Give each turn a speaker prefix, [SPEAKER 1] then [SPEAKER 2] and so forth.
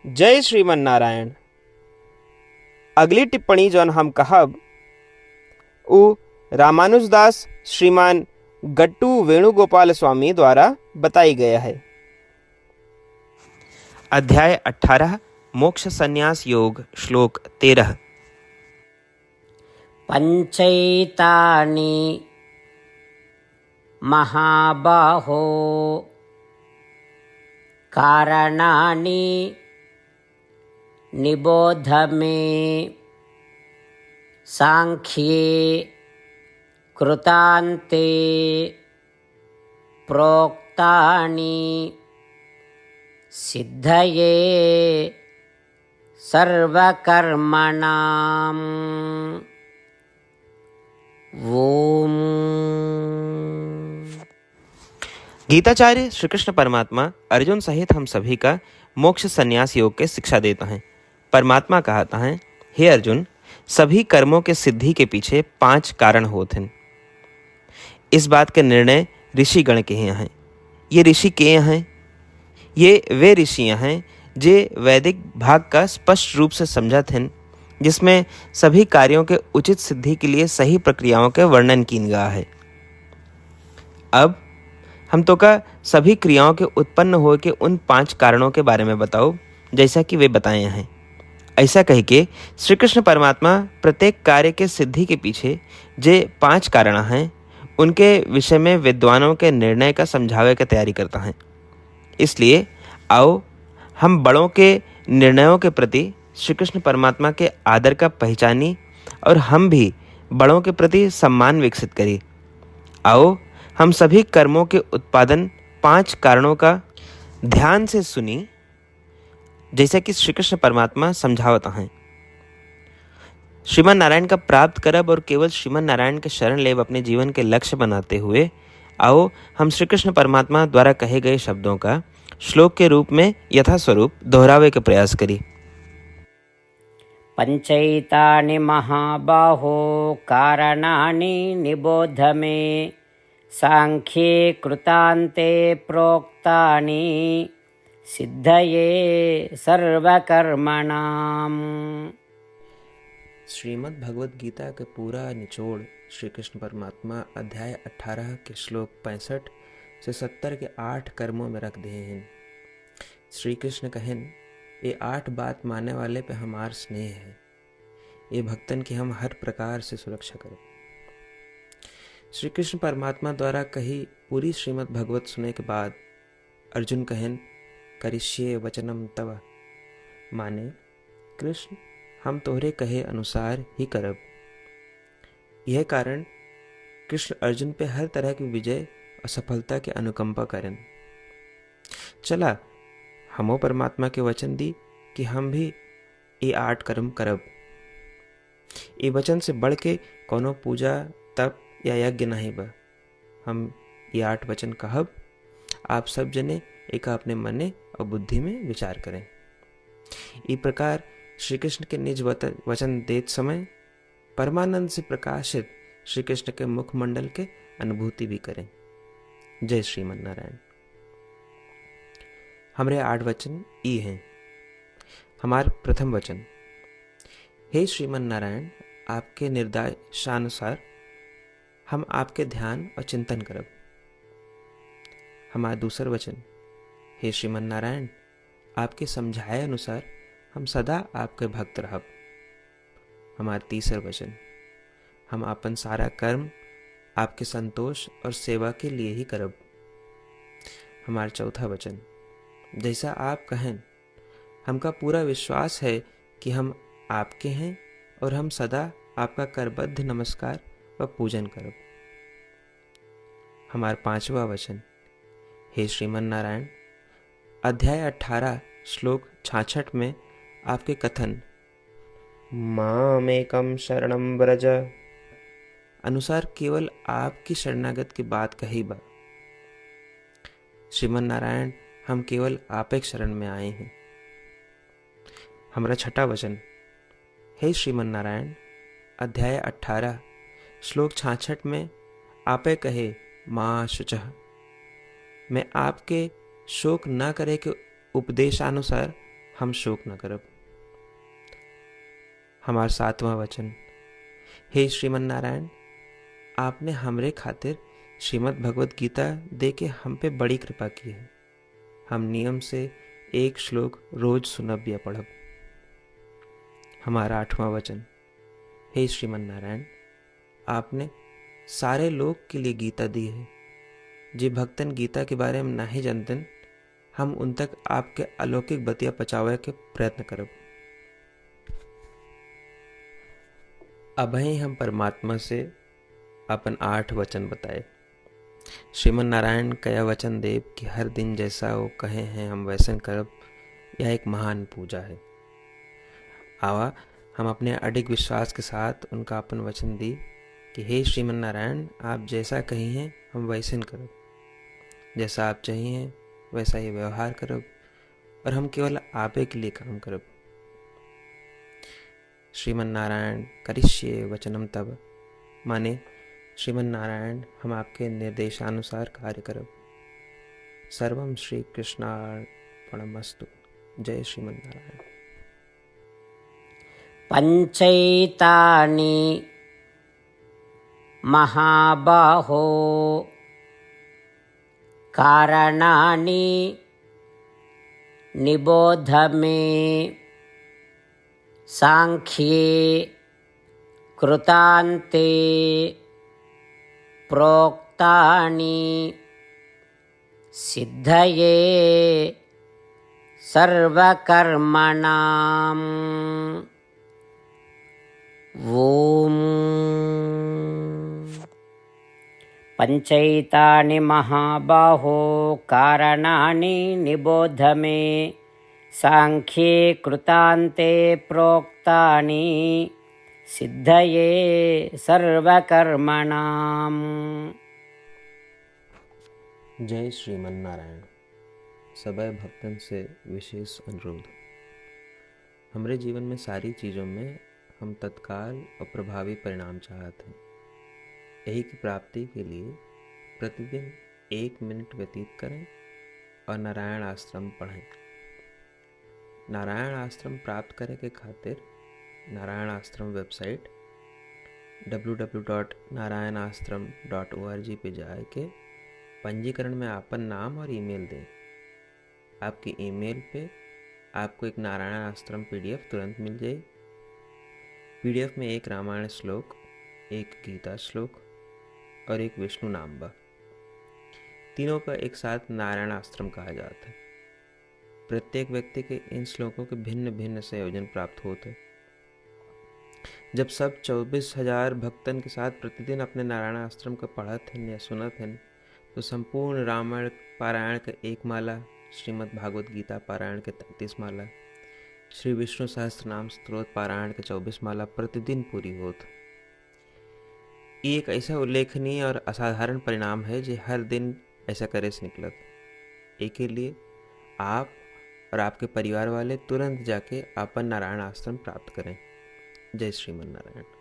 [SPEAKER 1] जय श्रीमन नारायण। अगली टिप्पणी जौन हम कहब उ रामानुजदास श्रीमान गट्टू वेणुगोपाल स्वामी द्वारा बताई गया है।
[SPEAKER 2] अध्याय 18 मोक्ष संन्यास योग श्लोक 13।
[SPEAKER 3] पंचैतानि महाबाहो कारणानि निबोध मे सांख्ये कृतान्ते प्रोक्तानि सिद्धये सर्वकर्मणाम्। ओम।
[SPEAKER 2] गीताचार्य श्री कृष्ण परमात्मा अर्जुन सहित हम सभी का मोक्ष संन्यास योग के शिक्षा देता है। परमात्मा कहता है, हे अर्जुन, सभी कर्मों के सिद्धि के पीछे 5 कारण होते हैं। इस बात के निर्णय ऋषिगण के यहाँ हैं। ये ऋषि के यहाँ हैं? ये वे ऋषियाँ हैं जे वैदिक भाग का स्पष्ट रूप से समझत हैं, जिसमें सभी कार्यों के उचित सिद्धि के लिए सही प्रक्रियाओं के वर्णन की गया है। अब हम तो का सभी क्रियाओं के उत्पन्न हो के उन 5 कारणों के बारे में बताओ जैसा कि वे बताए हैं। ऐसा कह के श्री कृष्ण परमात्मा प्रत्येक कार्य के सिद्धि के पीछे जे 5 कारण हैं उनके विषय में विद्वानों के निर्णय का समझावे की तैयारी करता है। इसलिए आओ हम बड़ों के निर्णयों के प्रति श्री कृष्ण परमात्मा के आदर का पहचानी और हम भी बड़ों के प्रति सम्मान विकसित करें। आओ हम सभी कर्मों के उत्पादन 5 कारणों का ध्यान से सुनी जैसा कि श्री कृष्ण परमात्मा समझावता हैं। श्रीमन नारायण का प्राप्त करब और केवल श्रीमन नारायण के शरण लेव अपने जीवन के लक्ष्य बनाते हुए आओ हम श्री कृष्ण परमात्मा द्वारा कहे गए शब्दों का श्लोक के रूप में यथास्वरूप दोहरावे के प्रयास करी।
[SPEAKER 3] पंचैतानि महाबाहो कारणानि निबोध मे सांख्ये कृतान्ते प्रोक्तानि सिद्धये सर्वकर्मणाम्।
[SPEAKER 2] श्रीमद् भगवद गीता के पूरा निचोड़ श्री कृष्ण परमात्मा अध्याय 18 के श्लोक 65 से 70 के 8 कर्मों में रख दिए हैं। श्री कृष्ण कहन, ये 8 बात मानने वाले पे हमार स्नेह है। ये भक्तन की हम हर प्रकार से सुरक्षा करें। श्री कृष्ण परमात्मा द्वारा कही पूरी श्रीमद् भगवत सुनने के बाद अर्जुन कहन, करिष्ये वचनम तव, माने कृष्ण हम तोहरे कहे अनुसार ही करब। यह कारण कृष्ण अर्जुन पे हर तरह की विजय और सफलता के अनुकंपा करें। चला हमो परमात्मा के वचन दी कि हम भी ये 8 कर्म करब। ये वचन से बढ़ के कोनो पूजा तप या यज्ञ नहीं बा। हम ये 8 वचन कहब, आप सब जने एक अपने मने और बुद्धि में विचार करें। इस प्रकार श्री कृष्ण के निज वचन देत समय परमानंद से प्रकाशित श्री कृष्ण के मुखमंडल के अनुभूति भी करें। जय श्रीमन नारायण। हमारे 8 वचन ई हैं। हमार प्रथम वचन, हे श्रीमन नारायण, आपके निर्देशानुसार हम आपके ध्यान और चिंतन करब। हमारा दूसर वचन, हे श्रीमन नारायण, आपके समझाए अनुसार हम सदा आपके भक्त रहब। हमारा तीसर वचन, हम अपन सारा कर्म आपके संतोष और सेवा के लिए ही करब। हमारा चौथा वचन, जैसा आप कहें हमका पूरा विश्वास है कि हम आपके हैं और हम सदा आपका करबद्ध नमस्कार व पूजन करब। हमारा 5वां वचन, हे श्रीमन नारायण, अध्याय 18 श्लोक 66 में आपके कथन मामेकम शरणम व्रज अनुसार केवल आपकी शरणागत की बात कही बा। श्रीमन नारायण, हम केवल आप एक शरण में आए हैं। हमारा 6वां वचन, हे श्रीमन नारायण, अध्याय 18 श्लोक 66 में आपे कहे माँ शुचः, मैं आपके शोक न करे के उपदेशानुसार हम शोक न करब। हमार 7वां वचन। हे श्रीमन नारायण, आपने हमरे खातिर श्रीमद् भगवत गीता दे के हम पे बड़ी कृपा की है। हम नियम से एक श्लोक रोज सुनब या पढ़ब। हमारा 8वां वचन। हे श्रीमन नारायण, आपने सारे लोग के लिए गीता दी है। जे भक्तन गीता के बारे में नहीं जानतन, हम उन तक आपके अलौकिक बतिया पहुंचावे के प्रयत्न करब। अभी हम परमात्मा से अपन 8 वचन बताए। श्रीमन नारायण कया वचन देव कि हर दिन जैसा वो कहे हैं हम वैसन करब, यह एक महान पूजा है। आवा हम अपने अडिग विश्वास के साथ उनका अपन वचन दी कि हे श्रीमन नारायण, आप जैसा कही हैं हम वैसन करब, जैसा आप चाहिए वैसा ही व्यवहार करब, और हम केवल आपे के लिए काम करब। श्रीमन नारायण करिष्ये वचनम तब, माने श्रीमन नारायण हम आपके निर्देशानुसार कार्य करब। सर्वम श्री कृष्णार्पणमस्तु। जय श्रीमन नारायण।
[SPEAKER 3] पंचैतानि महाबाहो कारणानि निबोध मे। सांख्ये कृतान्ते प्रोक्तानि सिद्धये सर्वकर्मणाम्। ओम। पंचैतानि महाबाहो कारणानि निबोध मे। सांख्ये कृतान्ते प्रोक्तानि सिद्धये सर्वकर्मणाम्।
[SPEAKER 2] जय श्रीमन नारायण। सबै भक्तन से विशेष अनुरोध। हमरे जीवन में सारी चीज़ों में हम तत्काल और प्रभावी परिणाम चाहते हैं। यही की प्राप्ति के लिए प्रतिदिन 1 मिनट व्यतीत करें और नारायण आश्रम पढ़ें। नारायण आश्रम प्राप्त करे के खातिर नारायण आश्रम वेबसाइट www.narayanashram.org पे जाए के पंजीकरण में आपन नाम और ईमेल दें। आपकी ईमेल पे आपको एक नारायण आश्रम PDF तुरंत मिल जाए। PDF में एक रामायण श्लोक, एक गीता श्लोक और एक विष्णु नाम बा। तीनों का एक साथ नारायण आश्रम कहा जाता है। प्रत्येक व्यक्ति के इन श्लोकों के भिन्न भिन्न संयोजन प्राप्त होते। जब सब 24,000 भक्तन के साथ प्रतिदिन अपने नारायण आश्रम का पढ़त हैं या सुनत हैं, तो संपूर्ण रामायण पारायण का 1 माला, श्रीमद् भागवत गीता पारायण के 33 माला, श्री विष्णु सहस्त्रनाम स्तोत्र पारायण के 24 माला प्रतिदिन पूरी होत। ये एक ऐसा उल्लेखनीय और असाधारण परिणाम है जो हर दिन ऐसा करे से निकलत। एक के लिए आप और आपके परिवार वाले तुरंत जाके अपन नारायण आश्रम प्राप्त करें। जय श्रीमन नारायण।